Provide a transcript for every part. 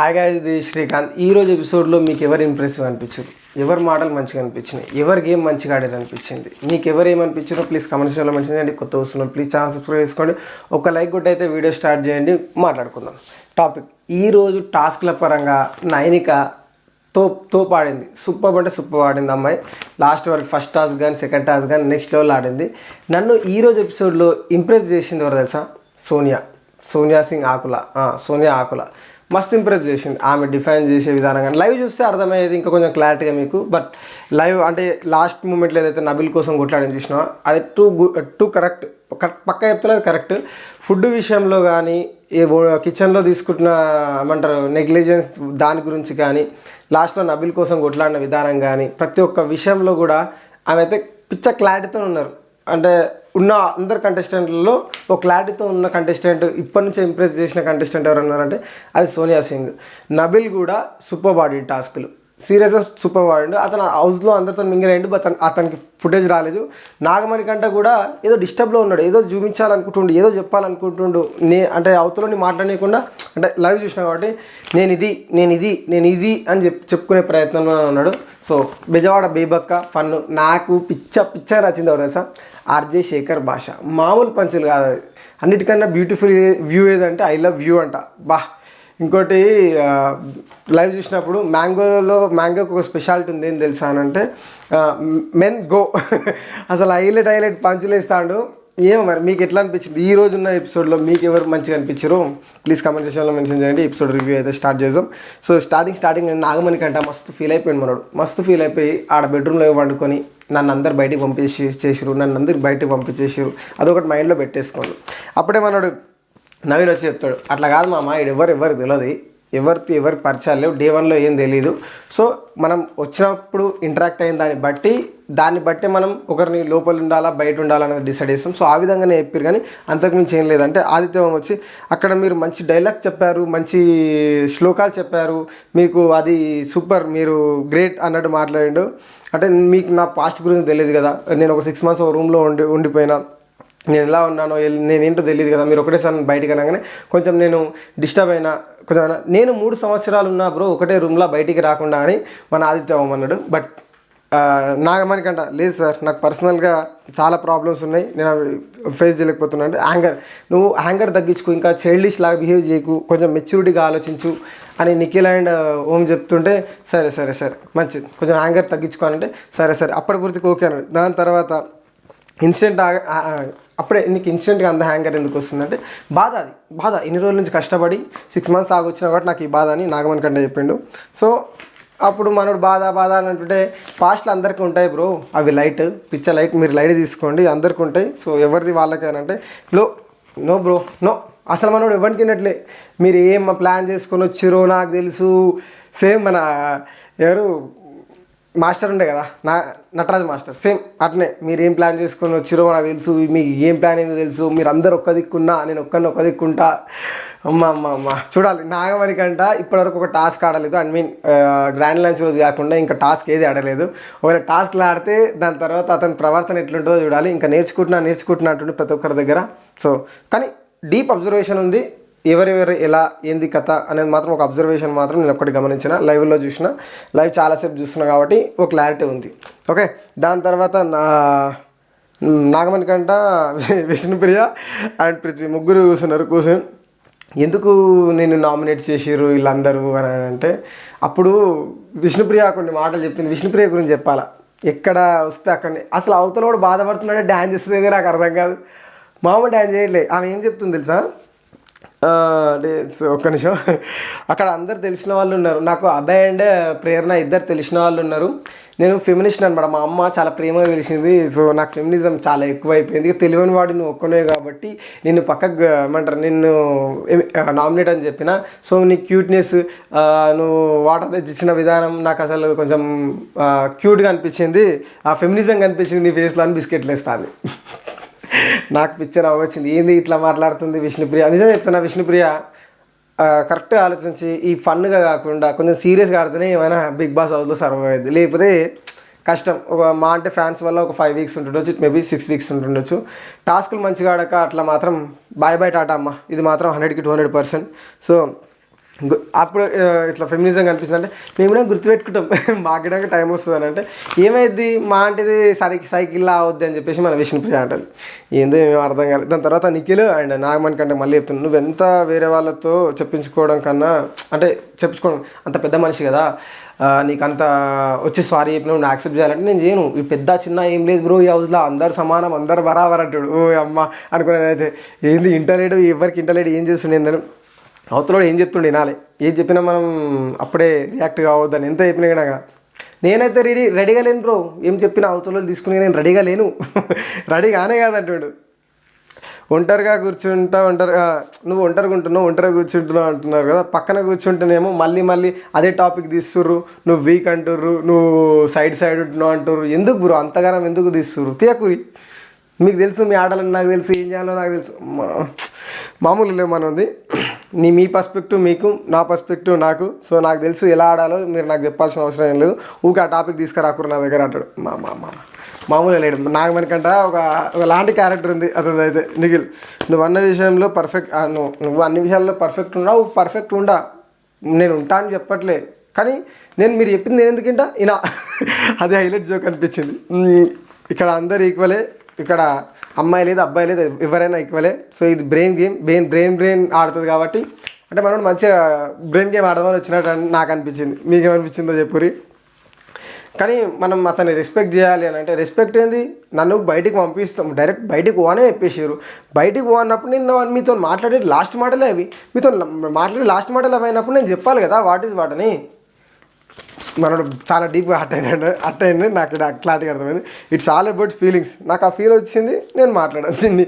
Hi guys, ఇది శ్రీకాంత్. ఈరోజు ఎపిసోడ్లో మీకు ఎవరు ఇంప్రెసివ్ అనిపించారు, ఎవరి మాటలు మంచిగా అనిపించినాయి, ఎవరి గేమ్ మంచిగా ఆడేది అనిపించింది, మీకు ఎవరు ఏమనిపించారో ప్లీజ్ కమెంట్ సెక్షన్లో మెన్షన్ చేయండి. కొత్త వస్తున్నాం ప్లీజ్ ఛానల్ సబ్స్క్రైబ్ చేసుకోండి. ఒక లైక్ కొట్టి అయితే వీడియో స్టార్ట్ చేయండి. మాట్లాడుకుందాం. టాపిక్ ఈరోజు టాస్క్ల పరంగా నైనిక తోపు ఆడింది. సూపర్ అంటే సూపర్ ఆడింది అమ్మాయి. లాస్ట్ వరకు ఫస్ట్ టాస్క్ కానీ సెకండ్ టాస్క్ కానీ నెక్స్ట్ లెవెల్ ఆడింది. నన్ను ఈరోజు ఎపిసోడ్లో ఇంప్రెస్ చేసింది ఎవరు తెలుసా? సోనియా సింగ్ ఆకుల మస్తు ఇంప్రెస్ చేసింది. ఆమె డిఫైన్ చేసే విధానం కానీ లైవ్ చూస్తే అర్థమయ్యేది ఇంకా కొంచెం క్లారిటీగా మీకు. బట్ లైవ్ అంటే లాస్ట్ మూమెంట్లో ఏదైతే నబిల్ కోసం కొట్లాడని చూసినా అది టూ కరెక్ట్ పక్కా చెప్తున్నది కరెక్ట్. ఫుడ్ విషయంలో కానీ కిచెన్లో తీసుకుంటున్న ఏమంటారు నెగ్లిజెన్స్ దాని గురించి కానీ లాస్ట్లో నబిల్ కోసం కొట్లాడిన విధానం కానీ ప్రతి ఒక్క విషయంలో కూడా ఆమె అయితే పిచ్చ క్లారిటీతో ఉన్నారు. అంటే ఉన్న అందరు కంటెస్టెంట్లలో ఒక క్లారిటీతో ఉన్న కంటెస్టెంట్ ఇప్పటి నుంచే ఇంప్రెస్ చేసిన కంటెస్టెంట్ ఎవరు ఉన్నారంటే అది సోనియా సింగ్. నబిల్ కూడా సూపర్ బాడీ టాస్క్లు సీరియస్గా సూపర్ బాడీ. అతను హౌస్లో అందరితో మింగిల్ అయ్యిండు. బట్ అతనికి ఫుటేజ్ రాలేదు. నాగమణి కంట కూడా ఏదో డిస్టర్బ్లో ఉన్నాడు, ఏదో చూపించాలనుకుంటుండు, ఏదో చెప్పాలనుకుంటుండు. అంటే అవతలని మాట్లాడకుండా అంటే లైవ్ చూసినా కాబట్టి నేను ఇది అని చెప్పుకునే ప్రయత్నంలో ఉన్నాడు. సో బెజవాడ బేబక్క ఫన్ను నాకు పిచ్చ నచ్చింది. ఎవరు తెలుసా? ఆర్జే శేఖర్ భాష మామూలు పంచులు కాదు. అన్నిటికన్నా బ్యూటిఫుల్ వ్యూ ఏదంటే ఐ లవ్ యూ అంట. ఇంకోటి లైవ్ చూసినప్పుడు మ్యాంగోకి ఒక స్పెషాలిటీ ఉంది. ఏం తెలుసా అని అంటే మెన్ గో అసలు హైలైట్ పంచులు వేస్తాడు. ఏమో మరి మీకు ఎట్లా అనిపించింది? ఈ రోజు ఉన్న ఎపిసోడ్లో మీకు ఎవరు మంచిగా అనిపించారు ప్లీజ్ కమెంట్ సెక్షన్లో మెన్షన్ చేయండి. ఎపిసోడ్ రివ్యూ అయితే స్టార్ట్ చేద్దాం. సో స్టార్టింగ్ నాగమణి కంట మస్తు ఫీల్ అయిపోయింది మనోడు. మస్తు ఫీల్ అయిపోయి ఆడ బెడ్రూమ్లో వండుకొని నన్ను అందరు బయటికి పంపించేసారు. అదొకటి మైండ్లో పెట్టేసుకోండి. అప్పుడే మనోడు నవీన్ వచ్చి చెప్తాడు, అట్లా కాదు మామ, ఇది ఎవరు తెలియదు, ఎవరికి పరిచయాలు లేవు, డే 1లో ఏం తెలియదు. సో మనం వచ్చినప్పుడు ఇంటరాక్ట్ అయిన దాన్ని బట్టి మనం ఒకరిని లోపల ఉండాలా బయట ఉండాలనేది డిసైడ్ చేస్తాం. సో ఆ విధంగానే చెప్పారు. కానీ అంతకుమించి ఏం లేదంటే ఆదిత్యం వచ్చి అక్కడ మీరు మంచి డైలాగ్ చెప్పారు, మంచి శ్లోకాలు చెప్పారు, మీకు అది సూపర్, మీరు గ్రేట్ అన్నట్టు మాట్లాడిండు. అంటే మీకు నా పాస్ట్ గురించి తెలియదు కదా, నేను ఒక 6 months ఒక రూమ్లో ఉండిపోయినా, నేను ఎలా ఉన్నానో నేనేంటో తెలియదు కదా, మీరు ఒకటేసారి బయటికి అనగానే కొంచెం నేను డిస్టర్బ్ అయినా నేను 3 సంవత్సరాలు ఉన్నా బ్రో ఒకటే రూమ్లో బయటికి రాకుండా అని మన ఆదిత్యం అన్నాడు. బట్ నాగమణి కంట లేదు సార్, నాకు పర్సనల్గా చాలా ప్రాబ్లమ్స్ ఉన్నాయి, నేను ఫేస్ చేయలేకపోతున్నా. అంటే నువ్వు హ్యాంగర్ తగ్గించుకో, ఇంకా చైల్డిష్ లాగా బిహేవ్ చేయకు, కొంచెం మెచ్యూరిటీగా ఆలోచించు అని నిఖిల్ అండ్ ఓం చెప్తుంటే సరే మంచిది, కొంచెం హ్యాంగర్ తగ్గించుకోవాలంటే సరే అప్పటి గురించి ఓకే అన్నాడు. దాని తర్వాత అప్పుడే నీకు ఇన్స్టెంట్గా అంత హ్యాంగర్ ఎందుకు వస్తుందంటే బాధ ఇన్ని రోజుల నుంచి కష్టపడి 6 months ఆగొచ్చినా కాబట్టి నాకు ఈ బాధ అని నాగమణి కంటే చెప్పిండు. సో అప్పుడు మనోడు బాధ అని అంటుంటే పాస్ట్లు అందరికీ ఉంటాయి బ్రో, అవి లైట్ మీరు లైట్ తీసుకోండి, అందరికీ ఉంటాయి. సో ఎవరిది వాళ్ళకేనంటే నో బ్రో నో, అసలు మనోడు ఎవరికి తినట్లే. మీరు ఏం ప్లాన్ చేసుకొని వచ్చారో నాకు తెలుసు. సేమ్ మన ఎవరు మాస్టర్ ఉండే కదా, నటరాజ్ మాస్టర్, సేమ్ అట్నే మీరు ఏం ప్లాన్ చేసుకొని వచ్చారో నాకు తెలుసు, మీకు ఏం ప్లాన్ ఏందో తెలుసు, మీరు అందరు ఒక్క దిక్కున్నా నేను ఒక్క దిక్కుంటా. అమ్మ చూడాలి. నాగమణి కంట ఇప్పటివరకు ఒక టాస్క్ ఆడలేదు. గ్రాండ్ లంచ్ రోజు కాకుండా ఇంకా టాస్క్ ఏది ఆడలేదు. ఒకవేళ టాస్క్లు ఆడితే దాని తర్వాత అతని ప్రవర్తన ఎట్లుంటుందో చూడాలి. ఇంకా నేర్చుకుంటున్నా అంటుండే ప్రతి ఒక్కరి దగ్గర. సో కానీ డీప్ అబ్జర్వేషన్ ఉంది, ఎవరెవరు ఎలా ఏంది కథ అనేది మాత్రం ఒక అబ్జర్వేషన్ మాత్రం నేను ఒక్కటి గమనించిన. లైవ్ చాలాసేపు చూస్తున్నా కాబట్టి ఒక క్లారిటీ ఉంది. ఓకే, దాని తర్వాత నాగమణి కంట విష్ణుప్రియ అండ్ పృథ్వీ ముగ్గురు కూర్చొని ఎందుకు నేను నామినేట్ చేసిర్రు వీళ్ళందరూ అని అంటే అప్పుడు విష్ణుప్రియ కొన్ని మాటలు చెప్పింది. విష్ణుప్రియ గురించి చెప్పాలా, ఎక్కడ వస్తే అక్కడనే అసలు అవతల కూడా బాధపడుతున్నాడే డ్యాన్స్ చేస్తుంది నాకు అర్థం కాదు. మామూలు డ్యాన్స్ చేయట్లే. ఆమె ఏం చెప్తుంది తెలుసా? అంటే ఒక్క నిమిషం, అక్కడ అందరు తెలిసిన వాళ్ళు ఉన్నారు, నాకు అభయ్ అండ్ ప్రేరణ ఇద్దరు తెలిసిన వాళ్ళు ఉన్నారు. నేను ఫెమినిస్ట్ అనమాట, మా అమ్మ చాలా ప్రేమగా తెలిసింది. సో నాకు ఫెమినిజం చాలా ఎక్కువ అయిపోయింది. తెలియని వాడు నువ్వు ఒక్కనే కాబట్టి నిన్ను పక్కకు ఏమంటారు నిన్ను నామినేట్ అని చెప్పిన. సో నీ క్యూట్నెస్, నువ్వు వాటర్ తెచ్చిచ్చిన విధానం నాకు అసలు కొంచెం క్యూట్గా అనిపించింది, ఆ ఫెమినిజం కనిపించింది నీ ఫేస్లో అని బిస్కెట్లు వేస్తాను. నాకు పిక్చర్ అవ్వచ్చింది, ఏంది ఇట్లా మాట్లాడుతుంది విష్ణుప్రియ. నిజం చెప్తున్నా, విష్ణుప్రియ కరెక్ట్గా ఆలోచించి ఈ ఫన్గా కాకుండా కొంచెం సీరియస్గా ఆడితేనే ఏమైనా బిగ్ బాస్ హౌస్లో సర్వ్ అయ్యేది. లేకపోతే కష్టం. మా అంటే ఫ్యాన్స్ వల్ల ఒక 5 weeks ఉంటుండొచ్చు, మేబీ 6 weeks ఉంటుండొచ్చు. టాస్కులు మంచిగా ఆడక అట్లా మాత్రం బాయ్ టాటా అమ్మ, ఇది మాత్రం 100కి 200%. సో అప్పుడు ఇట్లా ఫెమినిజం కనిపిస్తుంది అంటే మేము కూడా గుర్తుపెట్టుకుంటాం మాకు కూడా టైం వస్తుంది అని అంటే ఏమైద్ది మా అంటేది సైకిల్లా అవద్ది అని చెప్పేసి మన విష్ణుప్రియ అంటది. ఏందో మేము అర్థం కాలేదు. దాని తర్వాత నిఖిల్ అండ్ నాగమణి కంటే మళ్ళీ చెప్తున్నాను, నువ్వెంత వేరే వాళ్ళతో చెప్పించుకోవడం కన్నా అంటే చెప్పుకోవడం అంత పెద్ద మనిషి కదా, నీకు అంత వచ్చి సారీ చెప్పిన నువ్వు యాక్సెప్ట్ చేయాలంటే నేను చేయను. ఈ పెద్ద చిన్న ఏం లేదు బ్రో, ఈ హౌస్లో అందరు సమానం, అందరు బరాబర్ అంటాడు. ఓ అమ్మ అనుకున్నానైతే ఏంది ఇంటలేడు, ఎవరికి ఇంటలేడు, ఏం చేస్తుండే అవతలో ఏం చెప్తుండే నాలే, ఏం చెప్పినా మనం అప్పుడే రియాక్ట్ కావద్దని ఎంత చెప్పినా కూడా నేనైతే రెడీగా లేను బ్రో, ఏం చెప్పినా అవతలో తీసుకుని నేను రెడీగా లేను రెడీ కానే కాదంటాడు. ఒంటరిగా కూర్చుంటా నువ్వు ఒంటరిగా కూర్చుంటున్నావు అంటున్నారు కదా, పక్కన కూర్చుంటేనేమో మళ్ళీ అదే టాపిక్ తీస్తుర్రు, నువ్వు వీక్ అంటుర్రు, నువ్వు సైడ్ ఉంటున్నావు అంటుర్రు. ఎందుకు బ్రో అంతగానం ఎందుకు తీస్తుర్రు? తీయకూరి మీకు తెలుసు, మీ ఆడాలని నాకు తెలుసు, ఏం చేయాలో నాకు తెలుసు. మామూలు లేవు మనది. మీ పర్స్పెక్టివ్ మీకు, నా పర్స్పెక్టివ్ నాకు. సో నాకు తెలుసు ఎలా ఆడాలో, మీరు నాకు చెప్పాల్సిన అవసరం ఏం లేదు. ఊకే ఆ టాపిక్ తీసుకురాకూరు నా దగ్గర అంటాడు. మామూలుగా లేడు. నాకు మనకంట ఒక లాంటి క్యారెక్టర్ ఉంది అతను అయితే. నిఖిల్ నువ్వు అన్న విషయంలో పర్ఫెక్ట్, నువ్వు అన్ని విషయాల్లో పర్ఫెక్ట్ ఉన్నావు, పర్ఫెక్ట్ ఉండా, నేను ఉంటా అని చెప్పట్లే, కానీ మీరు చెప్పింది నేను ఎందుకు వింటా ఈయన అది హైలైట్ జోక్ అనిపించింది. ఇక్కడ అందరు ఈక్వలే, ఇక్కడ అమ్మాయి లేదు అబ్బాయి లేదు, ఎవరైనా ఈక్వలే. సో ఇది బ్రెయిన్ గేమ్, బ్రెయిన్ ఆడుతుంది కాబట్టి అంటే మనం మంచిగా బ్రెయిన్ గేమ్ ఆడదామని వచ్చినట్టు నాకు అనిపించింది. మీకేమనిపించిందో చెప్పురి. కానీ మనం అతన్ని రెస్పెక్ట్ చేయాలి అని అంటే, రెస్పెక్ట్ ఏంది, నన్ను బయటికి పంపిస్తాం, డైరెక్ట్ బయటికి పోనే చెప్పేసారు. బయటికి పోన్నప్పుడు నేను మీతో మాట్లాడేది లాస్ట్ మాటలే అవి, మీతో మాట్లాడే లాస్ట్ మాటలు అవి అయినప్పుడు నేను చెప్పాలి కదా వాట్ ఈజ్ వాట్ అని. మనోడు చాలా డీప్గా అట్ అయింది నాకు క్లారిటీగా అర్థమైంది. It's all about feelings. నాకు ఆ ఫీల్ వచ్చింది, నేను మాట్లాడాల్సింది.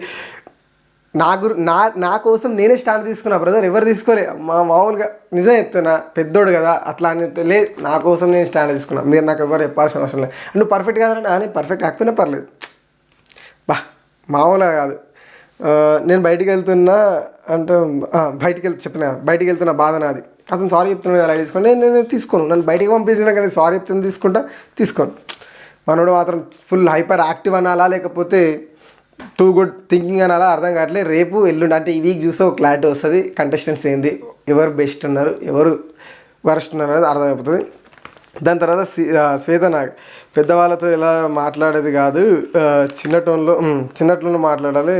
నా కోసం నేనే స్టాండ్ తీసుకున్నా బ్రదర్, ఎవరు తీసుకోలే. మామూలుగా నిజం చెప్తున్నా, పెద్దోడు కదా అట్లా అని లేదు, నా కోసం నేను స్టాండ్ తీసుకున్నా. మీరు నాకు ఎవరు చెప్పాల్సిన అవసరం లేదు. నువ్వు పర్ఫెక్ట్ కాదంటే అని పర్ఫెక్ట్ కాకపోయినా పర్లేదు, మామూలుగా కాదు. నేను బయటికి వెళ్తున్నా అంటే బయటికి వెళ్తున్నా బాధ నాది, అతను సారీ చెప్తున్నాడు అలా తీసుకోండి, నేను తీసుకోను. నన్ను బయటికి పంపించినా కానీ సారీ చెప్తున్నా తీసుకోను. మనోడు మాత్రం ఫుల్ హైపర్ యాక్టివ్ అనాలా లేకపోతే టూ గుడ్ థింకింగ్ అనాలా అర్థం కావట్లేదు. రేపు ఎల్లుండి అంటే ఈ వీక్ చూస్తే ఒక క్లారిటీ వస్తుంది, కంటెస్టెంట్స్ ఏంది, ఎవరు బెస్ట్ ఉన్నారు, ఎవరు వరస్ట్ ఉన్నారు అనేది అర్థమైపోతుంది. దాని తర్వాత శ్వేత నాగ్ పెద్దవాళ్ళతో ఎలా మాట్లాడేది కాదు, చిన్న టోన్లో మాట్లాడాలి.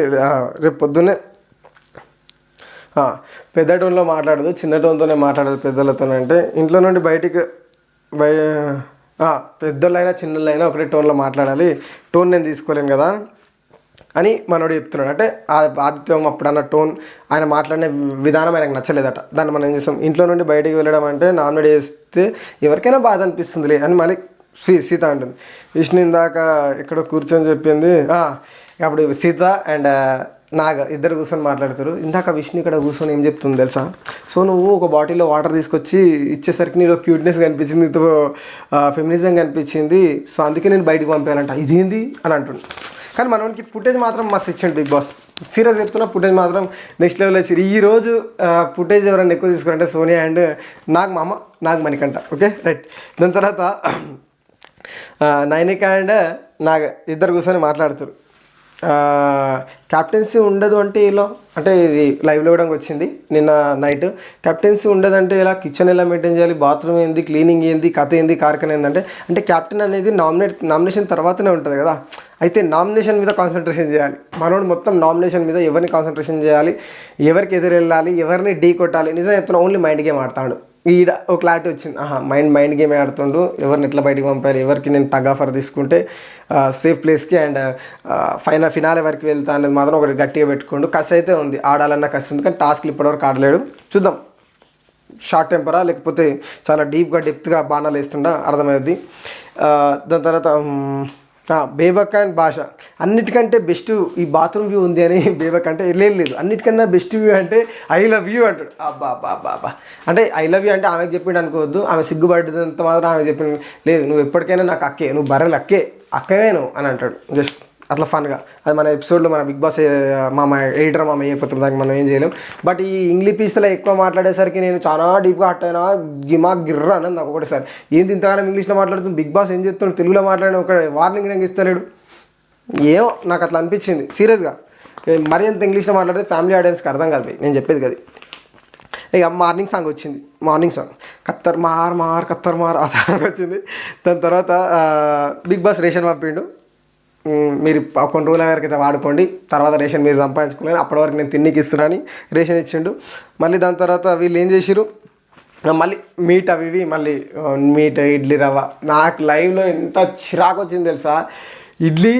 రేపు పొద్దున్నే పెద్ద టోన్లో మాట్లాడదు, చిన్న టోన్తోనే మాట్లాడదు పెద్దలతో. అంటే ఇంట్లో నుండి బయటికి పెద్దోళ్ళైనా చిన్నోళ్ళైనా ఒకటే టోన్లో మాట్లాడాలి, టోన్ నేను తీసుకోలేను కదా అని మనోడు చెప్తున్నాడు. అంటే ఆదిత్యం అప్పుడన్న టోన్, ఆయన మాట్లాడిన విధానం ఆయనకు నచ్చలేదట. దాన్ని మనం ఏం చేస్తాం, ఇంట్లో నుండి బయటికి వెళ్ళడం అంటే నామినేట్ చేస్తే ఎవరికైనా బాధ అనిపిస్తుందిలే అని మళ్ళీ సీత అంటుంది. విష్ణు ఇందాక ఇక్కడ కూర్చొని చెప్పింది. అప్పుడు సీత అండ్ నాగ ఇద్దరు కూర్చొని మాట్లాడుతారు. ఇందాక విష్ణు ఇక్కడ కూర్చొని ఏం చెప్తుంది తెలుసా, సో నువ్వు ఒక బాటిల్లో వాటర్ తీసుకొచ్చి ఇచ్చేసరికి నీలో క్యూట్నెస్ కనిపించింది, నీతో ఫెమినిజం కనిపించింది, సో అందుకే నేను బయటకు పంపానంట. ఇదేంది అని అంటుండు. కానీ మనకి ఫుటేజ్ మాత్రం మస్తు ఇచ్చిండు బిగ్ బాస్. సీరియస్ చెప్తున్నా, ఫుటేజ్ మాత్రం నెక్స్ట్ లెవెల్ వచ్చి. ఈరోజు ఫుటేజ్ ఎవరైనా ఎక్కువ తీసుకురంటే Sonia and Nag Manikanta. Okay right. దాని తర్వాత నైనిక అండ్ నాగ ఇద్దరు కూర్చొని మాట్లాడుతారు. క్యాప్టెన్సీ ఉండదు అంటే ఇలా, అంటే ఇది లైవ్లో కూడా వచ్చింది నిన్న నైట్. క్యాప్టెన్సీ ఉండదంటే ఇలా, కిచెన్ ఎలా మెయింటైన్ చేయాలి, బాత్రూమ్ ఏంది, క్లీనింగ్ ఏంది, కథ ఏంది, కార్ఖాన ఏంటంటే, అంటే క్యాప్టెన్ అనేది నామినేషన్ తర్వాతనే ఉంటుంది కదా. అయితే నామినేషన్ మీద కాన్సన్ట్రేషన్ చేయాలి. మనోడు మొత్తం నామినేషన్ మీద ఎవరిని కాన్సన్ట్రేషన్ చేయాలి, ఎవరికి ఎదురు వెళ్ళాలి, ఎవరిని ఢీ కొట్టాలి. నిజం చెప్తున్నా, ఓన్లీ మైండ్ గేమ్ ఆడతాడు. ఈడ ఒక క్లారిటీ వచ్చింది, మైండ్ గేమ్ ఆడుతుండు, ఎవరిని ఎట్లా బయటకు పంపాలి, ఎవరికి నేను టగ్ ఆఫర్ తీసుకుంటే సేఫ్ ప్లేస్కి అండ్ ఫినాలే వరకు వెళ్తా అనేది మాత్రం ఒకటి గట్టిగా పెట్టుకోండు. కసి అయితే ఉంది, ఆడాలన్న కసి ఉంది, కానీ టాస్క్లు ఇప్పటివరకు ఆడలేడు. చూద్దాం షార్ట్ టెంపరా లేకపోతే చాలా డెప్త్గా బాణాలు వేస్తుండా అర్థమవుద్ది. దాని తర్వాత బేబక్ అండ్ భాష అన్నిటికంటే బెస్ట్ ఈ బాత్రూమ్ వ్యూ ఉంది అని బేబక్ అంటే లేదు, అన్నిటికన్నా బెస్ట్ వ్యూ అంటే ఐ లవ్ యూ అంటాడు. అబ్బా అంటే ఐ లవ్ యూ అంటే ఆమెకు చెప్పిండు అనుకోవద్దు, ఆమె సిగ్గుపడ్డదంత మాత్రం ఆమె చెప్పిండు లేదు, నువ్వు ఎప్పటికైనా నాకు అక్కే, నువ్వు బర్రెలు అక్కవే నువ్వు అని అంటాడు. జస్ట్ అట్లా ఫన్గా. అది మన ఎపిసోడ్లో మన బిగ్ బాస్ ఎడిటర్ మామ అయిపోతుంది, దానికి మనం ఏం చేయలేం. బట్ ఈ ఇంగ్లీష్ పీస్లో ఎక్కువ మాట్లాడేసరికి నేను చాలా డీప్గా హట్ అయినా, గిర్ర అన్నది నాకు ఒకటేసారి. ఏంది ఇంతగానో ఇంగ్లీష్లో మాట్లాడుతుంది, బిగ్ బాస్ ఏం చేస్తున్నాడు, తెలుగులో మాట్లాడిన ఒక వార్నింగ్ నాకు ఇస్తలేడు. ఏమో నాకు అట్లా అనిపించింది సీరియస్గా. మరి ఎంత ఇంగ్లీష్లో మాట్లాడితే ఫ్యామిలీ ఆడియన్స్కి అర్థం కాదు నేను చెప్పేది కదా. ఇక మార్నింగ్ సాంగ్ వచ్చింది, మార్నింగ్ సాంగ్ కత్తర్ మార్ ఆ సాంగ్ వచ్చింది. దాని తర్వాత బిగ్ బాస్ రేషన్ పంపిండు, మీరు కొన్ని రోజుల వరకు అయితే వాడుకోండి, తర్వాత రేషన్ మీరు సంపాదించుకోలేని, అప్పటి వరకు నేను తిన్నికి ఇస్తున్నాను రేషన్ ఇచ్చిండు. మళ్ళీ దాని తర్వాత వీళ్ళు ఏం చేసిరు, మళ్ళీ మీట్ అవి ఇవి మళ్ళీ మీట్ ఇడ్లీ రవ్వ. నాకు లైవ్లో ఎంత చిరాకు వచ్చింది తెలుసా, ఇడ్లీ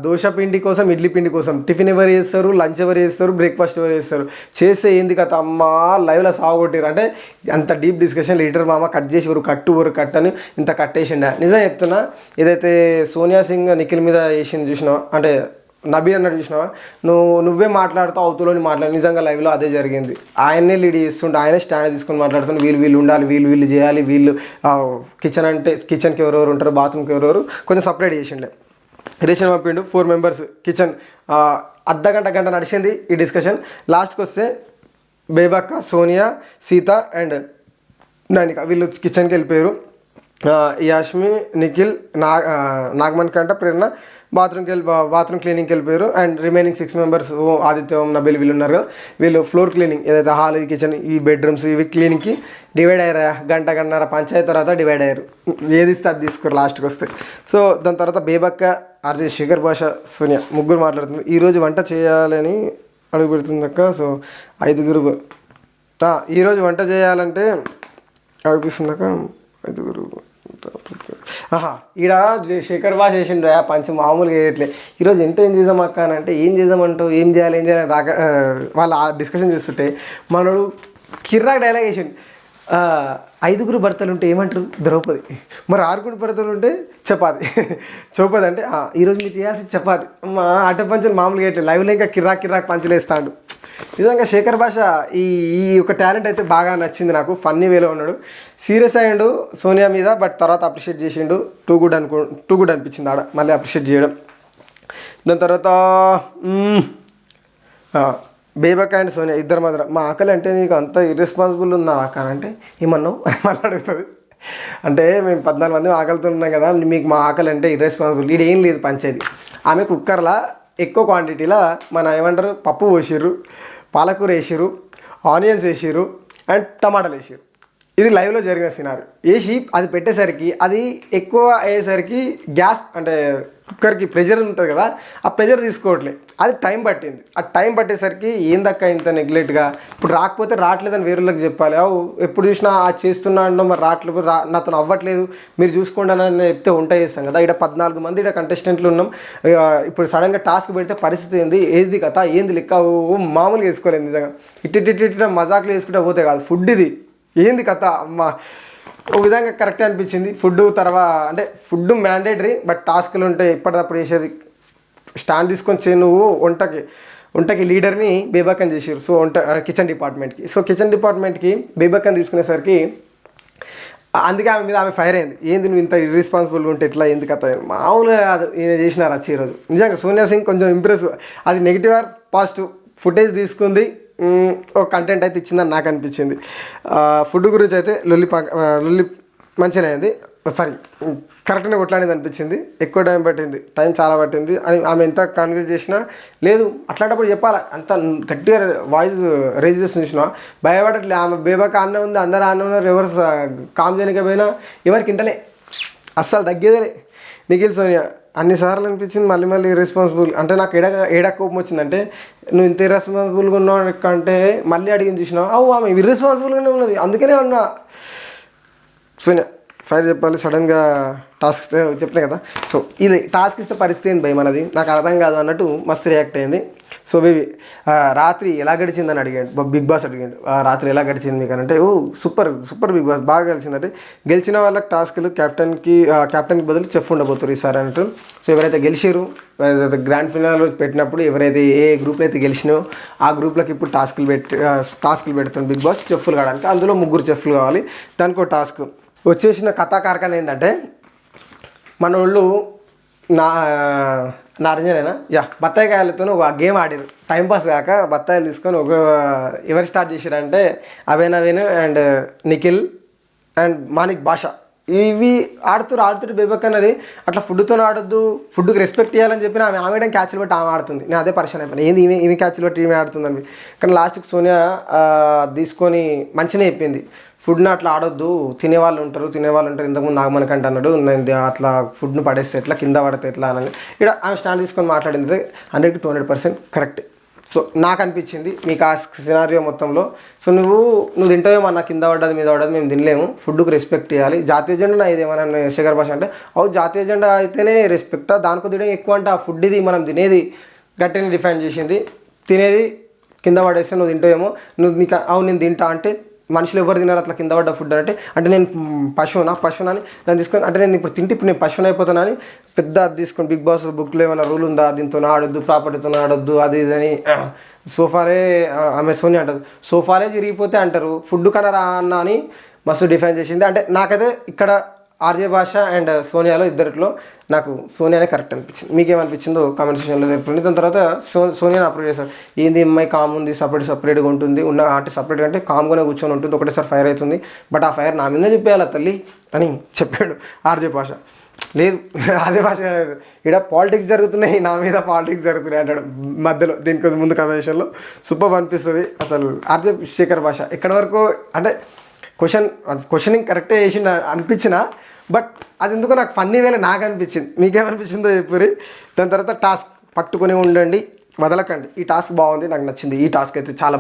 దోశ పిండి కోసం, ఇడ్లీ పిండి కోసం టిఫిన్ ఎవరు చేస్తారు, లంచ్ ఎవరు చేస్తారు, బ్రేక్ఫాస్ట్ ఎవరు చేస్తారు, చేస్తే ఏంది కదా అమ్మ లైవ్లో సాగొట్టారు. అంటే అంత డీప్ డిస్కషన్ లీటర్ మామ కట్ చేసి ఊరు కట్ అని ఇంత కట్టేసిండ. నిజం చెప్తున్నా, ఏదైతే సోనియా సింగ్ నిఖిల్ మీద వేసింది చూసినావా, అంటే నబీ అన్నాడు చూసినావా, నువ్వే మాట్లాడుతావు అవుతులోని మాట్లాడు. నిజంగా లైవ్లో అదే జరిగింది. ఆయన్నే లీడ్ చేస్తుంటే ఆయనే స్టాండ్ తీసుకొని మాట్లాడుతుంటే వీళ్ళు ఉండాలి, వీళ్ళు చేయాలి, వీళ్ళు కిచెన్ అంటే కిచెన్కి ఎవరెవరు ఉంటారు, బాత్రూమ్కి ఎవరెవరు కొంచెం సపరేట్ చేసిండే. రేషన్ పంపిండు 4 మెంబర్స్ కిచెన్, గంట నడిచింది ఈ డిస్కషన్. లాస్ట్కి వస్తే బేబక్క, సోనియా, సీత అండ్ నైనిక వీళ్ళు కిచెన్కి వెళ్ళిపోయారు. యాష్మి, నిఖిల్, నాగమన్ కంట, ప్రేరణ బాత్రూమ్ క్లీనింగ్కి వెళ్ళిపోయారు. And remaining 6 members Aditya, Nabeel వీళ్ళు ఉన్నారు కదా, వీళ్ళు ఫ్లోర్ క్లీనింగ్ ఏదైతే హాల్, కిచెన్, ఈ బెడ్రూమ్స్ ఇవి క్లీనింగ్కి డివైడ్ అయ్యారా. గంటన్నర పంచాయతీ తర్వాత డివైడ్ అయ్యారు, ఏది ఇస్తే అది తీసుకోరు లాస్ట్కి వస్తే. సో దాని తర్వాత బేబక్క, ఆర్జే శేఖర్ భాష, సోనియా ముగ్గురు మాట్లాడుతున్నారు. ఈరోజు వంట చేయాలని అడుగు పెడుతుందక్క. సో 5 ఈరోజు వంట చేయాలంటే అనిపిస్తుందక్క 5. ఈడ శేఖర్ భాష చేసిండ్రు పంచి మామూలుగా వేయట్లే. ఈరోజు ఏం చేద్దాం అక్క అని అంటే, ఏం చేద్దామంటావు, ఏం చేయాలి రాక వాళ్ళు డిస్కషన్ చేస్తుంటే మనోడు కిర్రాక్ డైలాగ్ వేసిండు. 5 భర్తలు ఉంటే ఏమంటారు ద్రౌపది, మరి 6 భర్తలు ఉంటే చౌపది అంటే ఈరోజు మీరు చేయాల్సింది చపాతి. మా అడ్డ పంచులు మామూలుగా వేయట్లేదు, లైవ్లో ఇంకా కిర్రాక్ పంచులు వేస్తాడు. నిజంగా శేఖర్ భాష ఈ ఒక టాలెంట్ అయితే బాగా నచ్చింది నాకు. ఫన్నీ వేలో ఉన్నాడు, సీరియస్ అయ్యిండు సోనియా మీద, బట్ తర్వాత అప్రిషియేట్ చేసిండు. టూ గుడ్ అనిపించింది ఆడ మళ్ళీ అప్రిషియేట్ చేయడం. దాని తర్వాత బేబక్ అండ్ సోనియా ఇద్దరు మాత్రం, మా ఆకలి అంటే నీకు అంత ఇర్రెస్పాన్సిబుల్ ఉందా అక్క అంటే ఏమన్నావు మళ్ళీ అడుగుతుంది. అంటే మేము 14 మంది ఆకలితో ఉన్నాం కదా, మీకు మా ఆకలి అంటే ఇర్రెస్పాన్సిబుల్. ఇది ఏం లేదు పంచేది. ఆమె కుక్కర్లా ఎక్కువ క్వాంటిటీలో ఏమంటారు పప్పు పోసిర్రు, పాలకూర వేసిర్రు, ఆనియన్స్ వేసిర్రు అండ్ టమాటాలు వేసిర్రు. ఇది లైవ్లో జరిగిన సినారీ. వేసి అది పెట్టేసరికి అది ఎక్కువ అయ్యేసరికి గ్యాస్ అంటే కుక్కర్కి ప్రెషర్ ఉంటుంది కదా, ఆ ప్రెషర్ తీసుకోవట్లేదు. అది టైం పట్టింది. ఆ టైం పట్టేసరికి ఏందక్క ఇంత నెగ్లెక్ట్గా, ఇప్పుడు రాకపోతే రావట్లేదని వేరేళ్ళకి చెప్పాలి. ఎప్పుడు చూసినా ఆ చేస్తున్నా అంటో మరి రావట్లేదు, నాతో అవ్వట్లేదు మీరు చూసుకోండి అని చెప్తే వంట చేస్తాం కదా. ఇక్కడ 14 మంది ఇక్కడ కంటెస్టెంట్లు ఉన్నాం. ఇప్పుడు సడన్గా టాస్క్ పెడితే పరిస్థితి ఏది కథ ఏంది లెక్క మామూలుగా వేసుకోలేదు. నిజంగా ఇట్టి మజాకులు వేసుకుంటే పోతే కాదు, ఫుడ్ ఇది ఏంది కథ అమ్మ ఓ విధంగా కరెక్టే అనిపించింది. ఫుడ్ తర్వాత అంటే ఫుడ్ మ్యాండేటరీ, బట్ టాస్క్లు ఉంటాయి ఎప్పటికప్పుడు చేసేది. స్టాండ్ తీసుకొని నువ్వు వంటకి లీడర్ని బేబక్కని చేసారు. సో కిచెన్ డిపార్ట్మెంట్కి. సో కిచెన్ డిపార్ట్మెంట్కి బేబక్కని తీసుకునేసరికి అందుకే ఆమె మీద ఆమె ఫైర్ అయింది. ఏంది నువ్వు ఇంత ఇర్రెస్పాన్సిబుల్గా ఉంటే ఎట్లా ఎందుకు కథ మామూలుగా కాదు ఈయన చేసినారు వచ్చి ఈరోజు. నిజంగా సోనియా సింగ్ కొంచెం ఇంప్రెస్, అది నెగిటివ్ ఆర్ పాజిటివ్ ఫుటేజ్ తీసుకుంది, ఒక కంటెంట్ అయితే ఇచ్చిందని నాకు అనిపించింది. ఫుడ్ గురించి అయితే లొల్లి మంచిగా అయింది, సారీ కరెక్ట్గా కొట్లాడేది అనిపించింది. ఎక్కువ టైం చాలా పట్టింది అని ఆమె ఎంత కన్విన్స్ చేసినా లేదు. అట్లాంటప్పుడు చెప్పాలి, అంత గట్టిగా వాయిస్ రేజ్ చేసి చూసినా భయపడట్లే. ఆమె బేబక్క ఆన్నే ఉంది, అందరు ఆన్నే ఉన్నారు, ఎవరు కామ్ చేయకపోయినా ఎవరికి ఇంటలే, అస్సలు తగ్గేదేలే. నిఖిల్ సోనియా అన్నిసార్లు అనిపించింది మళ్ళీ ఇర్రెస్పాన్సిబుల్. అంటే నాకు ఏడా కోపం వచ్చిందంటే, నువ్వు ఇంత ఇర్రెస్పాన్సిబుల్గా ఉన్నావు అంటే మళ్ళీ అడిగింది చూసినావు ఆమె ఇర్రెస్పాన్సిబుల్గానే ఉన్నది. అందుకనే అన్నా సోనియా ఫైర్ చెప్పాలి. సడన్గా టాస్క్ చెప్పినా కదా, సో ఇది టాస్క్ ఇస్తే పరిస్థితి ఏంది భయ మనది, నాకు అర్థం కాదు అన్నట్టు మస్తు రియాక్ట్ అయింది. సో బేబీ రాత్రి ఎలా గడిచిందని అడిగాడు బిగ్ బాస్, అడిగాడు రాత్రి ఎలా గడిచింది మీకు అని అంటే, సూపర్ బిగ్ బాస్ బాగా గెలిచిందంటే, గెలిచిన వాళ్ళకి టాస్క్లు క్యాప్టెన్కి బదులు చెఫ్ ఉండబోతున్నారు ఈసారి అన్నట్టు. సో ఎవరైతే గెలిచారు, ఏదైతే గ్రాండ్ ఫినాల్ పెట్టినప్పుడు ఎవరైతే ఏ గ్రూప్లో అయితే గెలిచినాయో ఆ గ్రూప్లోకి ఇప్పుడు టాస్క్లు పెడుతుంది బిగ్ బాస్ చెఫ్లు కావడానికి. అందులో 3 చెఫ్లు కావాలి. దానికి ఒక టాస్క్ వచ్చేసిన కథా కార్ఖాన ఏంటంటే, మన వాళ్ళు నారింజనేనా బత్తాయి కాయలతో ఒక గేమ్ ఆడారు టైంపాస్ కాక. బత్తాయిలు తీసుకొని ఎవరు స్టార్ట్ చేశారంటే నవీన్ అండ్ నిఖిల్ అండ్ మానిక్ భాష ఇవి ఆడుతూ బేబక్ అన్నది అట్లా ఫుడ్తో ఆడొద్దు, ఫుడ్కి రెస్పెక్ట్ ఇవ్వాలని చెప్పిన ఆమె ఆమెడం క్యాచ్లు బట్టి ఆమె ఆడుతుంది. నేను అదే పరిచయం అయిపోయినా, ఏంది ఈమె క్యాచ్లు బట్టి ఈమె ఆడుతుందని. కానీ లాస్ట్కి సోనియా తీసుకొని మంచిగా చెప్పింది, ఫుడ్ని అట్లా ఆడొద్దు, తినేవాళ్ళు ఉంటారు ఇంతకుముందు నాగమణికంట అన్నాడు, నేను అట్లా ఫుడ్ను పడేస్తే ఎట్లా, కింద పడితే ఎట్లా అని ఇక్కడ ఆమె స్టాండ్ తీసుకొని మాట్లాడింది 100కి 200% కరెక్ట్. సో నాకు అనిపించింది మీకు ఆ సినారియో మొత్తంలో. సో నువ్వు తింటావేమో నా కింద పడ్డది మీద పడ్డది మేము తినలేము, ఫుడ్కి రెస్పెక్ట్ ఇవ్వాలి. జాతీయ జెండా ఇది ఏమన్నా శేఖర్ భాష అంటే జాతీయ జెండా అయితేనే రెస్పెక్టా, దానికో తినడం ఎక్కువ అంటే ఆ ఫుడ్ ఇది మనం తినేది గట్టిని డిఫైన్ చేసింది. తినేది కింద పడేస్తే నువ్వు తింటావేమో, నీకు నేను తింటా అంటే మనుషులు ఎవరు తిన్నారు అట్లా కింద పడ్డ ఫుడ్ అంటే నేను పశువునని దాన్ని తీసుకొని అంటే నేను ఇప్పుడు తింటే ఇప్పుడు నేను పశువుని అయిపోతానని పెద్ద అది తీసుకొని బిగ్ బాస్ బుక్లో ఏమైనా రూల్ ఉందా, దీంతో ఆడొద్దు, ప్రాపర్టీతో ఆడొద్దు, అది ఇదని. సోఫాలే ఆమె సోనియా అంటారు, సోఫాలే విరిగిపోతే అంటారు, ఫుడ్ కనరా అన్న అని మస్తు డిఫైన్ చేసింది. అంటే నాకైతే ఇక్కడ ఆర్జే భాష అండ్ సోనియాలో ఇద్దరిలో నాకు సోనియానే కరెక్ట్ అనిపించింది. మీకేమనిపించిందో కామెంట్ సెక్షన్లో చెప్పండి. దాని తర్వాత సోనియాని అప్రోచ్ చేశారు, ఏంది అమ్మాయి కామ్ ఉంది, సపరేట్గా ఉంటుంది, అంటే సపరేట్గా అంటే కామ్గానే కూర్చొని ఉంటుంది, ఒకటేసారి ఫైర్ అవుతుంది, బట్ ఆ ఫైర్ నా మీదే చెప్పేయాలి తల్లి అని చెప్పాడు ఆర్జే భాష. లేదు ఆర్జే భాష ఇక్కడ పాలిటిక్స్ జరుగుతున్నాయి, నా మీద పాలిటిక్స్ జరుగుతున్నాయి అంటాడు మధ్యలో. దీనికి ముందు కన్వర్సేషన్లో సూపర్ అనిపిస్తుంది అసలు ఆర్జే శేఖర్ భాష. ఎక్కడి వరకు అంటే క్వశ్చనింగ్ కరెక్టే చేసి అనిపించిన, బట్ అది ఎందుకో నాకు ఫన్నీ వేళ నాకు అనిపించింది. మీకేమనిపించిందో చెప్పి. దాని తర్వాత టాస్క్ పట్టుకొని ఉండండి, వదలకండి. ఈ టాస్క్ బాగుంది, నాకు నచ్చింది. ఈ టాస్క్ అయితే చాలా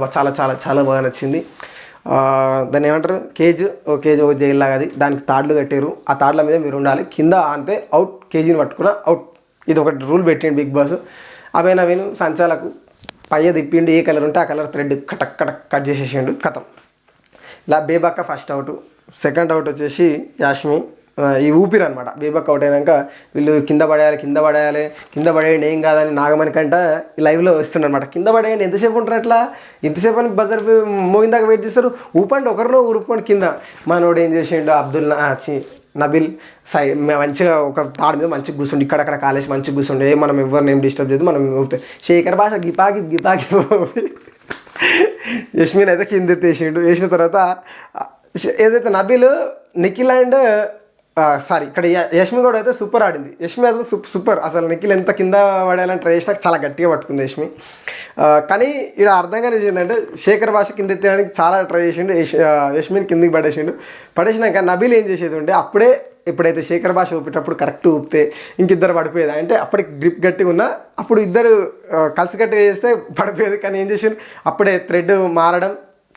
బాగా నచ్చింది. దాన్ని ఏమంటారు, కేజ్ ఓ జైలు లాగా, అది దానికి తాడ్లు కట్టారు, ఆ తాడ్ల మీద మీరు ఉండాలి, కింద అంతే అవుట్, కేజీని పట్టుకున్న అవుట్. ఇది ఒకటి రూల్ పెట్టిండు బిగ్ బాస్. అవే నవీను సంచాలకు పయ్య తిప్పిండు, ఏ కలర్ ఉంటే ఆ కలర్ థ్రెడ్ కట్ చేసేసిండు, కథం. ఇలా బేబక్క ఫస్ట్ అవుట్. సెకండ్ అవుట్ వచ్చేసి యాష్మి, ఈ ఊపిరి అనమాట. బేబక్ అవుట్ అయినాక వీళ్ళు కింద పడేయండి ఏం కాదని నాగమణికంట ఈ లైవ్లో వస్తుండనమాట. కింద పడేయండి ఎంతసేపు ఉంటారు అట్లా, ఎంతసేపు అని బజర్ మోగిందాక వెయిట్ చేస్తారు, ఊపండి ఒకరినో ఊరుకోండి కింద. మనోడు ఏం చేసిండు, నబిల్ మంచిగా ఒక తాడు మీద మంచిగా కూర్చుండి, ఇక్కడక్కడ కాలేసి మంచిగా కూర్చుండే, మనం ఎవరిని ఏం డిస్టర్బ్ చేయదు, మనం ఊపుతాయి. శేఖర్ భాష గిపాకి యష్మిన్ అయితే కింద ఎత్తేసిండు. వేసిన తర్వాత ఏదైతే నబిల్, నిఖిల్ అండ్ ఇక్కడ యష్మి కూడా అయితే సూపర్ ఆడింది. యష్మి అయితే సూపర్ అసలు. నిఖిల్ ఎంత కింద పడేయాలని ట్రై చేసినా చాలా గట్టిగా పట్టుకుంది యష్మి. కానీ ఇక్కడ అర్థం కాని ఏంటంటే శేఖర్ భాష కింద ఎత్తేయడానికి చాలా ట్రై చేసిండు, యష్మిని కిందికి పడేసినాక నబిల్ ఏం చేసేది ఉంటే అప్పుడే ఎప్పుడైతే శేఖర్ భాష ఊపేటప్పుడు కరెక్ట్ ఊపితే ఇంకిద్దరు పడిపోయేది. అంటే అప్పటికి గ్రిప్ గట్టిగా ఉన్నా అప్పుడు ఇద్దరు కలిసికట్టుగా చేస్తే పడిపోయేది. కానీ ఏం చేసిండు, అప్పుడే థ్రెడ్ మారడం,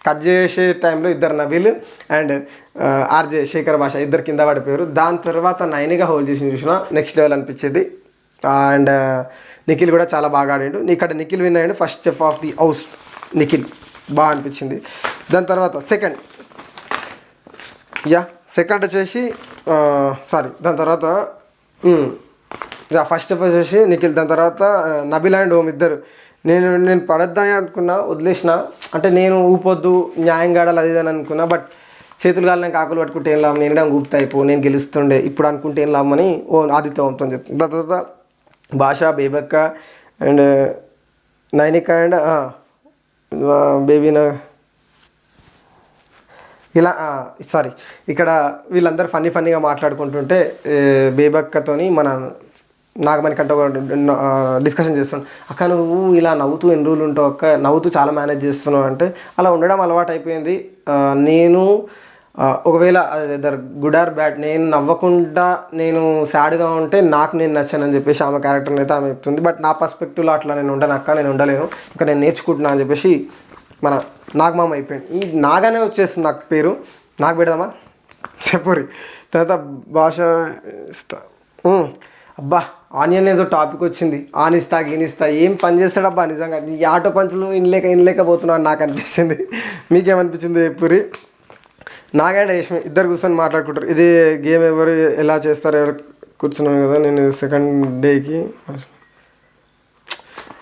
కట్ చేసే టైంలో ఇద్దరు నబీల్ అండ్ ఆర్జే శేఖర్ భాష ఇద్దరు కింద పడిపోయారు. దాని తర్వాత నైనిగా హోల్డ్ చేసి చూసిన నెక్స్ట్ లెవెల్ అనిపించేది. అండ్ నిఖిల్ కూడా చాలా బాగా ఆడిండు. ఇక్కడ నిఖిల్ విన్ అయ్యాడు, first chef of the house Nikhil, బాగా అనిపించింది. దాని తర్వాత సెకండ్ వచ్చేసి దాని తర్వాత ఫస్ట్ చెఫ్ వచ్చేసి నిఖిల్. దాని తర్వాత నబీల్ అండ్ ఓం ఇద్దరు. నేను పడొద్దని అనుకున్నా, వదిలేసిన. అంటే నేను ఊపొద్దు, న్యాయం కాడాలి అది అని అనుకున్నా, బట్ చేతులు కాలినాక ఆకులు పట్టుకుంటే ఏం లాభం, నేను ఊపుతా అయిపో, నేను గెలుస్తుండే, ఇప్పుడు అనుకుంటే ఏం లాభం అని ఆదిత్య ఓంతో చెప్తుంది. దాని తర్వాత భాష, బేబక్క అండ్ నైనిక అండ్ బేబీనా ఇలా ఇక్కడ వీళ్ళందరూ ఫన్నీగా మాట్లాడుకుంటుంటే బేబక్కతోని మన నాగమణికంట డిస్కషన్ చేస్తున్నాను, అక్క నువ్వు ఇలా నవ్వుతూ ఎన్ని రోజులు ఉంటావు అక్క, నవ్వుతూ చాలా మేనేజ్ చేస్తున్నావు అంటే, అలా ఉండడం అలవాటు అయిపోయింది. నేను ఒకవేళ గుడ్ ఆర్ బ్యాడ్, నేను నవ్వకుండా నేను సాడ్గా ఉంటే నాకు నేను నచ్చానని చెప్పేసి ఆమె క్యారెక్టర్ని అయితే ఆమె చెప్తుంది. బట్ నా పర్స్పెక్టివ్లో అట్లా నేను ఉండను అక్క, నేను ఉండలేను, ఇంకా నేను నేర్చుకుంటున్నా అని చెప్పేసి మన నాగమామ అయిపోయింది. ఈ నాగానే వచ్చేస్తుంది నాకు పేరు, నాకు పెడదామా చెప్పురి. తర్వాత భాష అబ్బా ఆనియన్ ఏదో టాపిక్ వచ్చింది, ఆనిస్తా గీనిస్తా ఏం పని చేస్తాడబ్బా నిజంగా. ఈ ఆటో పంచులు ఇనలేకపోతున్నాను నాకు అనిపించింది. మీకేమనిపించింది చెప్పురి. నాగండ్ యష్మి ఇద్దరు కూర్చొని మాట్లాడుకుంటారు. ఇది గేమ్ ఎవరు ఎలా చేస్తారు, ఎవరు కూర్చున్నాను కదా నేను సెకండ్ డేకి.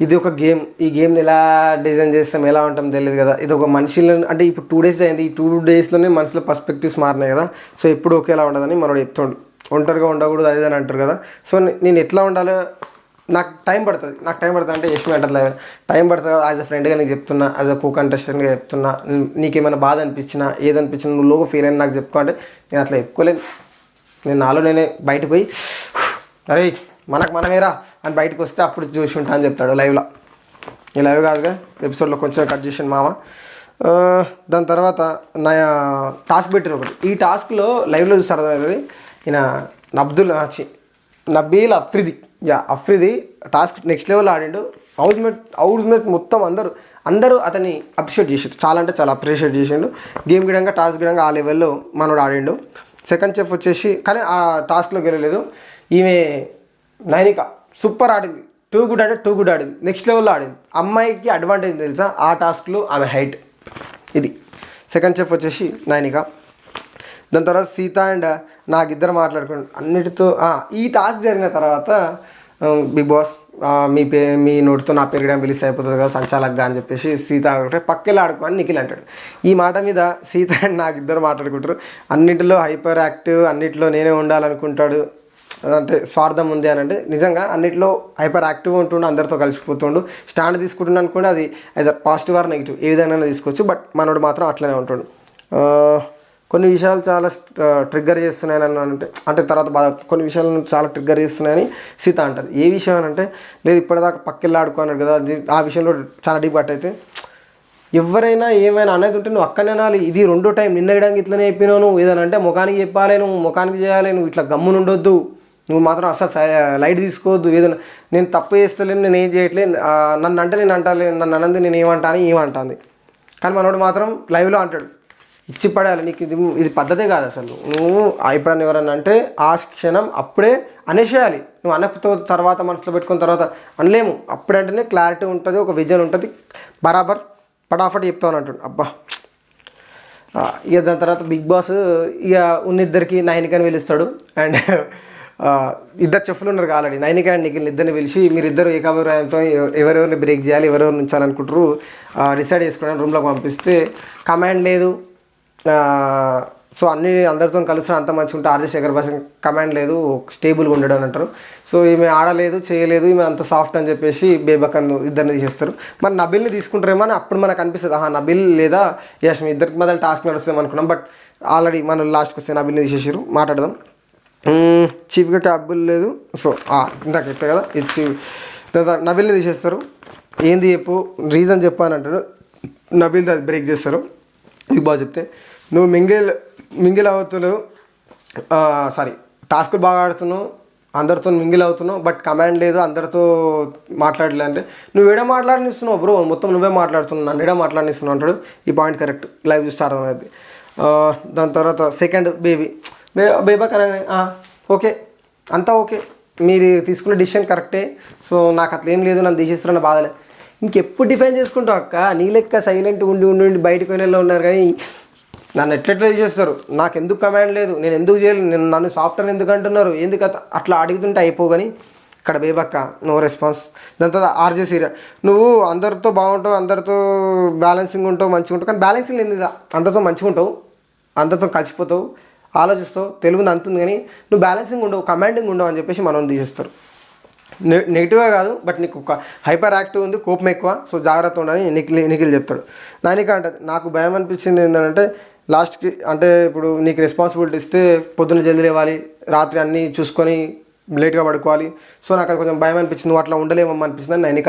ఇది ఒక గేమ్, ఈ గేమ్ని ఎలా డిజైన్ చేస్తాం, ఎలా ఉంటాం తెలియదు కదా. ఇది ఒక మనుషులు అంటే ఇప్పుడు 2 days అయింది, ఈ 2 daysలోనే మనుషుల పర్స్పెక్టివ్స్ మారినాయి కదా. సో ఎప్పుడు ఒకేలా ఉండదని మనోడు చెప్తాడు. ఒంటరిగా ఉండకూడదు అది అని అంటారు కదా. సో నేను ఎట్లా ఉండాలో నాకు టైం పడుతుంది అంటే యష్మి అంటారు టైం పడుతుంది. యాజ్ అ ఫ్రెండ్గా నీకు చెప్తున్నా, యాజ్ అ కో కంటెస్టెంట్గా చెప్తున్నా, నీకేమైనా బాధ అనిపించినా ఏదనిపించినా నువ్వు లోగా ఫీల్ అయినా నాకు చెప్పుకో అంటే నేను అట్లా చెప్పుకోలేను. నేను నాలో నేనే బయటకు పోయి అరే మనమేరా అని బయటకు వస్తే అప్పుడు చూసి ఉంటా అని చెప్తాడు లైవ్లో. ఈ లైవ్ కాదుగా ఎపిసోడ్లో కొంచెం కట్ చేసాను మామ. దాని తర్వాత నా టాస్క్ పెట్టారు ఒకటి. ఈ టాస్క్లో లైవ్లో చూస్తే అర్థమవుతుంది. ఈయన Nabeel Afridi task next level ఆడిండు. హౌస్మేట్ మొత్తం అందరూ అతన్ని అప్రిషియేట్ చేసారు, చాలా అంటే చాలా అప్రిషియేట్ చేసిండు. గేమ్ గిడంగా టాస్క్ గిడంగా ఆ లెవెల్లో మనోడు ఆడిండు. సెకండ్ చెఫ్ వచ్చేసి కానీ ఆ టాస్క్లో గెలలేదు. ఈమె నైనిక సూపర్ ఆడింది, టూ గుడ్ ఆడింది, నెక్స్ట్ లెవెల్లో ఆడింది. అమ్మాయికి అడ్వాంటేజ్ తెలుసా ఆ టాస్క్లో, ఆమె హైట్. ఇది సెకండ్ చెఫ్ వచ్చేసి నైనిక. దాని తర్వాత సీత అండ్ నాకిద్దరు మాట్లాడుకోండి అన్నిటితో. ఈ టాస్క్ జరిగిన తర్వాత బిగ్ బాస్ మీ నోటితో నా పేరు కూడా పిలిస్తే అయిపోతుంది కదా సంచాలక్గా అని చెప్పేసి సీత ఒకటే పక్కెళ్ళి ఆడుకో అని నిఖిల్ అంటాడు. ఈ మాట మీద సీత అండ్ నాకిద్దరు మాట్లాడుకుంటారు. అన్నింటిలో హైపర్ యాక్టివ్, అన్నింటిలో నేనే ఉండాలనుకుంటాడు, అంటే స్వార్థం ఉంది అని. అంటే నిజంగా అన్నింటిలో హైపర్ యాక్టివ్ ఉంటుండు, అందరితో కలిసిపోతుండు. స్టాండ్ తీసుకుంటున్నాను అనుకోండి, అది either పాజిటివ్ ఆర్ నెగిటివ్ ఏ విధంగా తీసుకోవచ్చు. బట్ మనోడు మాత్రం అట్లనే ఉంటుండు. కొన్ని విషయాలు చాలా ట్రిగ్గర్ చేస్తున్నాయని అంటే తర్వాత కొన్ని విషయాలను చాలా ట్రిగ్గర్ చేస్తున్నాయని సీత అంటారు. ఏ విషయం అని అంటే లేదు ఇప్పటిదాకా పక్కెళ్ళి ఆడుకున్నాడు కదా, ఆ విషయంలో చాలా డీప్ కట్ అయితే ఎవరైనా ఏమైనా అనేది ఉంటే నువ్వు అక్కడనే అనాలి. ఇది రెండో టైం నిన్న ఇడానికి ఇట్లనే చెప్పినావు. నువ్వు ఏదైనా అంటే ముఖానికి చెప్పాలి, నువ్వు ముఖానికి చేయాలి, నువ్వు ఇట్లా గమ్మునుండొద్దు, నువ్వు మాత్రం అసలు లైట్ తీసుకోవద్దు. ఏదైనా నేను తప్పు చేస్తలేను, నేను ఏం చేయట్లేదు, నన్ను అంటే నేను అంటాను, నన్ను అన్నది నేను ఏమంటాను. కానీ మనోడు మాత్రం లైవ్లో అంటాడు ఇచ్చి పడేయాలి, నీకు ఇది పద్ధతే కాదు అసలు. నువ్వు అభిప్రాయం ఎవరన్నా అంటే ఆ క్షణం అప్పుడే అనేసేయాలి. నువ్వు అనకపోతే తర్వాత మనసులో పెట్టుకున్న తర్వాత అనలేము. అప్పుడంటేనే క్లారిటీ ఉంటుంది, ఒక విజన్ ఉంటుంది, బరాబర్ పటాఫట్ చెప్తాను అంటాడు. అబ్బా ఇక దాని తర్వాత బిగ్ బాస్ ఇక ఉన్నిద్దరికి నైనికని పిలుస్తాడు. అండ్ ఇద్దరు చెఫ్లు ఉన్నారు ఆల్రెడీ, నైనిక అండ్ నిఖిల్ ఇద్దరిని పిలిచి మీరిద్దరు ఏకాభిప్రాయంతో ఎవరెవరిని బ్రేక్ చేయాలి, ఎవరెవరు ఉంచాలనుకుంటారు డిసైడ్ చేసుకోవడానికి రూమ్లోకి పంపిస్తే కమాండ్ లేదు. సో అందరితో కలుస్తున్న అంత మంచిగా ఉంటే ఆర్జే శేఖర్ భాష కమాండ్ లేదు, స్టేబుల్గా ఉండడం అని అంటారు. సో ఈమె ఆడలేదు చేయలేదు, ఈమె అంత సాఫ్ట్ అని చెప్పేసి బేబకన్ ఇద్దరిని తీసేస్తారు. మరి నబిల్ని తీసుకుంటారేమో అని అప్పుడు మనకు అనిపిస్తుంది, నబిల్ లేదా యష్మి ఇద్దరికి మొదలు టాస్క్ నడుస్తాం అనుకున్నాం. బట్ ఆల్రెడీ మనం లాస్ట్కి వస్తే నబిల్ని తీసేసారు. మాట్లాడదాం. చీఫ్గా క్యాబుల్ లేదు. సో ఇందాక చెప్పే కదా ఇది చీఫ్. నబిల్ని తీసేస్తారు. ఏంది చెప్పు, రీజన్ చెప్పు అని అంటారు. నబిల్ అది బ్రేక్ చేస్తారు. బిగ్ బాస్ చెప్తే నువ్వు మింగిల్ అవుతున్నావు, టాస్కులు బాగా ఆడుతున్నావు, అందరితో మింగిల్ అవుతున్నావు, బట్ కమాండ్ లేదు, అందరితో మాట్లాడలే అంటే నువ్వు ఏడా మాట్లాడినిస్తున్నావు బ్రో, మొత్తం నువ్వే మాట్లాడుతున్నావు, నన్ను ఏడా మాట్లాడినిస్తున్నావు అంటాడు. ఈ పాయింట్ కరెక్ట్, లైవ్ చూస్తే అర్థమైంది. దాని తర్వాత సెకండ్ బేబా కనగానే ఓకే అంతా ఓకే, మీరు తీసుకున్న డిసిషన్ కరెక్టే, సో నాకు అట్లా ఏం లేదు, నన్ను తీసేస్తున్న బాధలే. ఇంకెప్పుడు డిఫైన్ చేసుకుంటావు అక్క, నీ లెక్క సైలెంట్ ఉండి బయటకు వెళ్ళేలా ఉన్నారు కానీ నన్ను ఎట్లెట్లా చేస్తారు, నాకు ఎందుకు కమాండ్ లేదు, నేను ఎందుకు చేయలేదు, నన్ను సాఫ్ట్వేర్ ఎందుకు అంటున్నారు, ఎందుకు అట్లా అడుగుతుంటే అయిపో. కానీ ఇక్కడ బేబక్క నో రెస్పాన్స్. దాని తర్వాత ఆర్జే సీరియా నువ్వు అందరితో బాగుంటావు, అందరితో బ్యాలెన్సింగ్ ఉంటావు, మంచిగా ఉంటావు, కానీ బ్యాలెన్సింగ్ లేదు, అందరితో మంచిగా ఉంటావు, అందరితో కలిసిపోతావు, ఆలోచిస్తావు, తెలుగుని అంతుంది, కానీ నువ్వు బ్యాలెన్సింగ్ ఉండవు, కమాండింగ్ ఉండవు అని చెప్పేసి మనం తీసేస్తారు. నెగిటివ్గా కాదు, బట్ నీకు ఒక హైపర్ యాక్టివ్ ఉంది, కోపం ఎక్కువ, సో జాగ్రత్త ఉండని నిఖిల్ చెప్తాడు. నైనిక అంటది నాకు భయం అనిపించింది ఏంటంటే లాస్ట్కి, అంటే ఇప్పుడు నీకు రెస్పాన్సిబిలిటీ ఇస్తే పొద్దున్న జల్దీ లేవాలి, రాత్రి అన్నీ చూసుకొని లేట్గా పడుకోవాలి, సో నాకు అది కొంచెం భయం అనిపించింది, నువ్వు అట్లా ఉండలేమమ్మా అనిపిస్తుంది అని నైనిక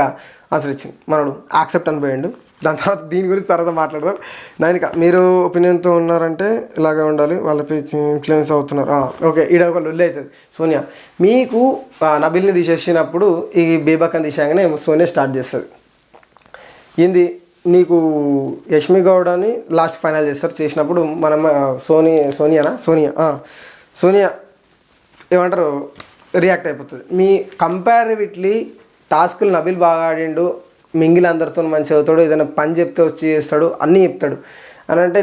ఆన్సర్ ఇచ్చింది. మనడు యాక్సెప్ట్ అనిపోయాడు. దాని తర్వాత దీని గురించి తర్వాత మాట్లాడదాం. నైనిక మీరు ఒపీనియన్తో ఉన్నారంటే ఇలాగే ఉండాలి, వాళ్ళకి ఇన్ఫ్లుయెన్స్ అవుతున్నారు. ఓకే, ఈడ ఒక లొల్లి అవుతుంది. సోనియా మీకు నబిల్ని తీసేసినప్పుడు ఈ బేబక్కని తీసాగానే సోనియా స్టార్ట్ చేస్తుంది. ఏంది నీకు యష్మి గౌడ్ అని లాస్ట్ ఫైనల్ చేస్తారు, చేసినప్పుడు మనం సోనియా ఏమంటారు రియాక్ట్ అయిపోతుంది. మీ కంపారిటివ్లీ టాస్కులు నబిల్ బాగా ఆడిండు, మింగిల్ అందరితో మంచిగా అవుతాడు, ఏదైనా పని చెప్తే వచ్చి చేస్తాడు, అన్నీ చెప్తాడు అని అంటే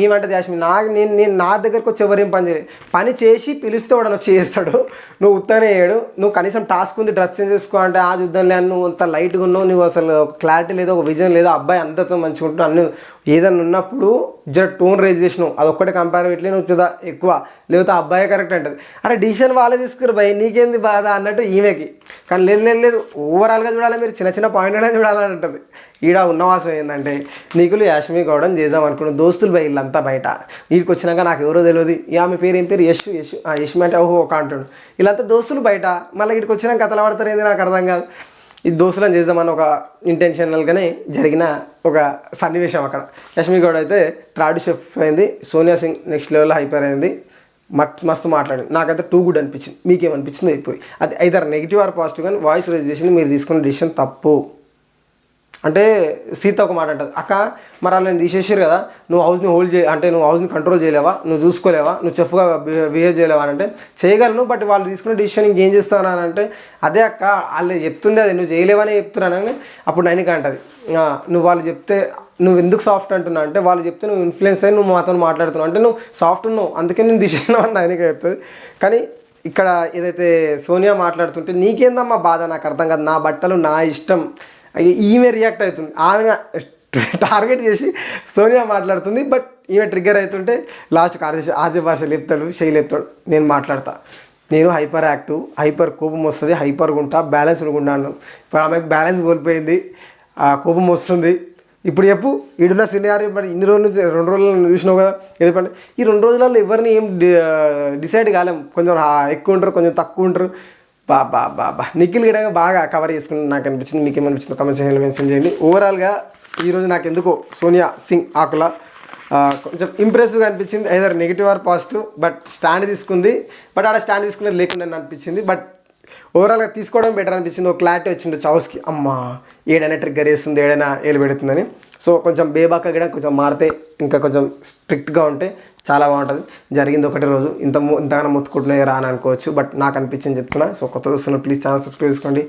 ఏమంటే యాష్మి నేను నా దగ్గరకు వచ్చి ఎవరేం పని చేసి పిలిస్తే వాడు వచ్చి చేస్తాడు, నువ్వు ఉత్తనే వేయడు, నువ్వు కనీసం టాస్క్ ఉంది డ్రెస్ చేంజ్ చేసుకో అంటే ఆ చూద్దాంలే అని నువ్వు అంత లైట్గా ఉన్నావు, నువ్వు అసలు క్లారిటీ లేదు, ఒక విజన్ లేదు, అబ్బాయి అందరితో మంచిగా ఉంటున్నావు, అన్ని ఏదన్నా ఉన్నప్పుడు టోన్ రేజ్ చేసినావు, అదొక్కటే కంపారిటివ్లీ నువ్వు చూదా ఎక్కువ, లేకపోతే అబ్బాయి కరెక్ట్ అంటది. అరే డిసిషన్ వాళ్ళే తీసుకురు భయ్, నీకేంది బాధ అన్నట్టు ఈమెకి. కానీ లేదు ఓవరాల్గా చూడాలి, మీరు చిన్న పాయింట్లనే చూడాలని ఉంటుంది. ఈడ ఉన్నవాసం ఏంటంటే నీకులు యాష్మి గౌడని చేద్దాం అనుకున్న దోస్తులు బై వీళ్ళంతా బయట వీడికి వచ్చినాక నాకు ఎవరో తెలియదు ఆమె పేరు ఏం పేరు యశ్మి అంటే ఓహో ఒక అంటాడు వీళ్ళంతా దోస్తులు బయట మళ్ళీ వీడికి వచ్చినాక కథలు పడతారు ఏంది నాకు అర్థం కాదు. ఇది దోస్తులను చేద్దామని ఒక ఇంటెన్షనల్గానే జరిగిన ఒక సన్నివేశం అక్కడ. యష్మి గౌడ్ అయితే థర్డ్ షెఫ్ అయింది, సోనియా సింగ్ నెక్స్ట్ లెవెల్లో హైపర్ అయింది, మస్తు మాట్లాడింది. నాకైతే టూ గుడ్ అనిపించింది. మీకేమనిపించింది ఇప్పుడు అది ఐదర్ నెగిటివ్ ఆర్ పాజిటివ్, కానీ వాయిస్ రైజ్ చేసింది మీరు తీసుకున్న డిసిషన్ తప్పు. అంటే సీత ఒక మాట అంటుంది, అక్క మరి వాళ్ళు నేను తీసేసారు కదా, నువ్వు హౌస్ని హోల్డ్ అంటే నువ్వు హౌస్ని కంట్రోల్ చేయలేవా, నువ్వు చూసుకోలేవా, నువ్వు చెఫ్గా బిహేవ్ చేయలేవా అని అంటే చేయగలను, బట్ వాళ్ళు తీసుకున్న డిసిషన్ ఇంకేం చేస్తాను అని అంటే అదే అక్క వాళ్ళు చెప్తుంది అది నువ్వు చేయలేవనే చెప్తున్నానని అప్పుడు నైనిక అంటది, నువ్వు వాళ్ళు చెప్తే నువ్వు ఎందుకు సాఫ్ట్ అంటున్నావు అంటే వాళ్ళు చెప్తే నువ్వు ఇన్ఫ్లుయెన్స్ అయ్యి నువ్వు మాతో మాట్లాడుతున్నావు అంటే నువ్వు సాఫ్ట్ ఉన్నావు అందుకే నేను తీసేసినావు అని నైనిక చెప్తుంది. కానీ ఇక్కడ ఏదైతే సోనియా మాట్లాడుతుంటే నీకేందమ్మా బాధ నాకు అర్థం కాదు, నా బట్టలు నా ఇష్టం, ఈమె రియాక్ట్ అవుతుంది, ఆమె టార్గెట్ చేసి సోనియా మాట్లాడుతుంది. బట్ ఈమె ట్రిగ్గర్ అవుతుంటే లాస్ట్కి ఆజే భాష లేపుతాడు, చేయి లేపుతాడు, నేను మాట్లాడతా, నేను హైపర్ యాక్టివ్, హైపర్ కోపం వస్తుంది, హైపర్గా ఉంటా, బ్యాలెన్స్డ్గా ఉన్నాను. ఇప్పుడు ఆమెకు బ్యాలెన్స్ కోల్పోయింది, కోపం వస్తుంది. ఇప్పుడు చెప్పు ఈడున్న సినియర్ మరి ఇన్ని రోజుల నుంచి 2 రోజులు చూసినావు కదా, ఎందుకంటే ఈ 2 రోజులలో ఎవరిని ఏం డిసైడ్ కాలేం, కొంచెం ఎక్కువ ఉంటారు కొంచెం తక్కువ ఉంటారు. బాబా నిఖిల్ గిడ బాగా కవర్ చేసుకుని నాకు అనిపించింది. మీకు ఏమనిపించింది కామెంట్ సెక్షన్లో మెన్షన్ చేయండి. ఓవరాల్గా ఈరోజు నాకు ఎందుకో సోనియా సింగ్ ఆకుల కొంచెం ఇంప్రెసివ్గా అనిపించింది, either negative or positive. But stand తీసుకుంది, బట్ ఆడ స్టాండ్ తీసుకునేది లేకుండా అనిపించింది. బట్ ఓవరాల్గా తీసుకోవడం బెటర్ అనిపించింది. ఒక క్లారిటీ వచ్చింది చౌస్కి, అమ్మ ఏడైనా ట్రిగ్గర్ వేస్తుంది, ఏడైనా ఏలు పెడుతుందని. సో కొంచెం బేబాక కూడా కొంచెం మారితే ఇంకా కొంచెం స్ట్రిక్ట్గా ఉంటే చాలా బాగుంటుంది. జరిగింది ఒకటి రోజు ఇంతగానో మొత్తుకుంటున్నాయి రా అని అనుకోవచ్చు, బట్ నాకు అనిపించింది చెప్తున్నా. సో కొత్త చూస్తున్నా ప్లీజ్ ఛానల్ సబ్స్క్రైబ్ చేసుకోండి.